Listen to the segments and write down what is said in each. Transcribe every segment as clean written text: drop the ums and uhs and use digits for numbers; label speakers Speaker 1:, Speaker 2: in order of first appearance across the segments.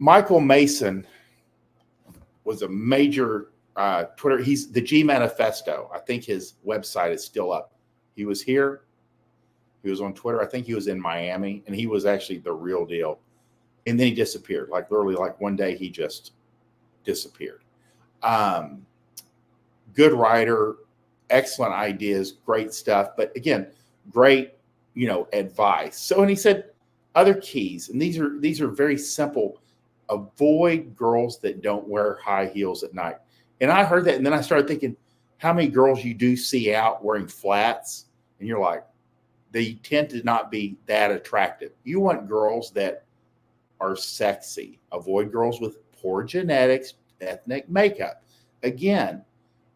Speaker 1: Michael Mason was a major Twitter. He's the G Manifesto. I think his website is still up. He was here. He was on Twitter. I think he was in Miami, and he was actually the real deal. And then he disappeared. Like literally, like one day he just disappeared. Good writer, excellent ideas, great stuff. But again, great, advice. So, and he said other keys, and these are very simple. Avoid girls that don't wear high heels at night. And I heard that, and then I started thinking, how many girls you do see out wearing flats, and you're like, they tend to not be that attractive. You want girls that are sexy. Avoid girls with poor genetics, ethnic makeup. Again,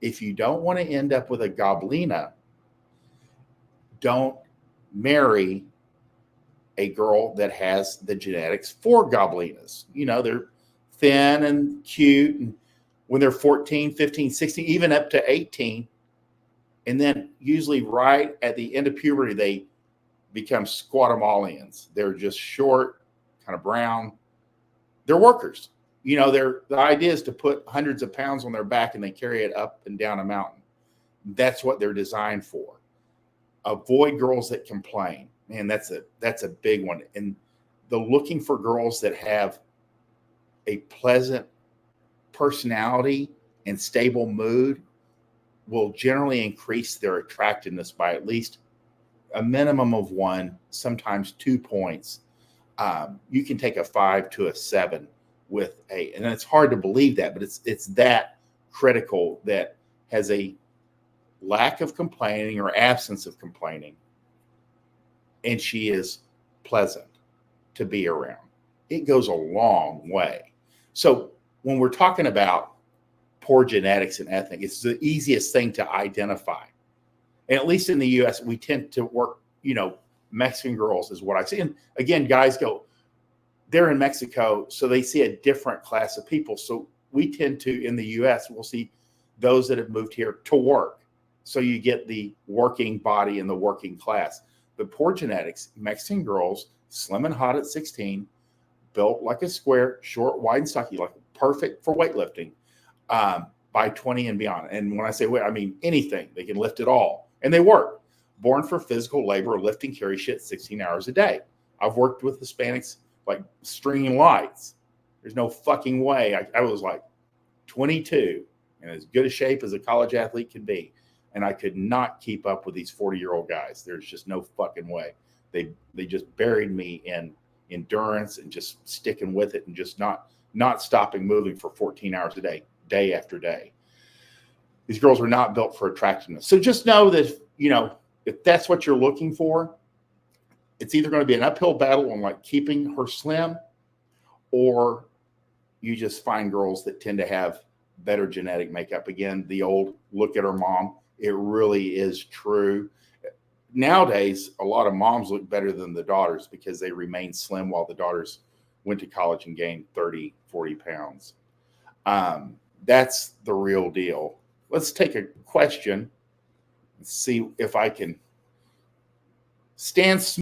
Speaker 1: if you don't want to end up with a goblina, don't marry a girl that has the genetics for goblinas. They're thin and cute, and when they're 14, 15, 16, even up to 18, and then usually right at the end of puberty, they become squatamalians. They're just short, kind of brown. They're workers. The idea is to put hundreds of pounds on their back and they carry it up and down a mountain. That's what they're designed for. Avoid girls that complain. Man, that's a big one. And the looking for girls that have a pleasant personality and stable mood will generally increase their attractiveness by at least a minimum of 1, sometimes 2 points. You can take a 5 to a 7 with and it's hard to believe that, but it's that critical, that has a lack of complaining or absence of complaining, and she is pleasant to be around. It goes a long way. So when we're talking about poor genetics and ethnic, it's the easiest thing to identify. And at least in the U.S., we tend to work, Mexican girls is what I see. And again, guys go, they're in Mexico, so they see a different class of people. So we tend to, in the U.S., we'll see those that have moved here to work. So you get the working body and the working class. But poor genetics, Mexican girls, slim and hot at 16, built like a square, short, wide, and stocky, like perfect for weightlifting, by 20 and beyond. And when I say weight, I mean anything. They can lift it all. And they work. Born for physical labor, lifting, carry shit 16 hours a day. I've worked with Hispanics like stringing lights. There's no fucking way. I was like 22 and as good a shape as a college athlete could be. And I could not keep up with these 40-year-old guys. There's just no fucking way. They just buried me in endurance and just sticking with it and just not stopping moving for 14 hours a day, day after day. These girls are not built for attractiveness. So just know that, if that's what you're looking for, it's either going to be an uphill battle on like keeping her slim, or you just find girls that tend to have better genetic makeup. Again, the old look at her mom. It really is true. Nowadays, a lot of moms look better than the daughters because they remain slim while the daughters went to college and gained 30, 40 pounds. That's the real deal. Let's take a question and see if I can stand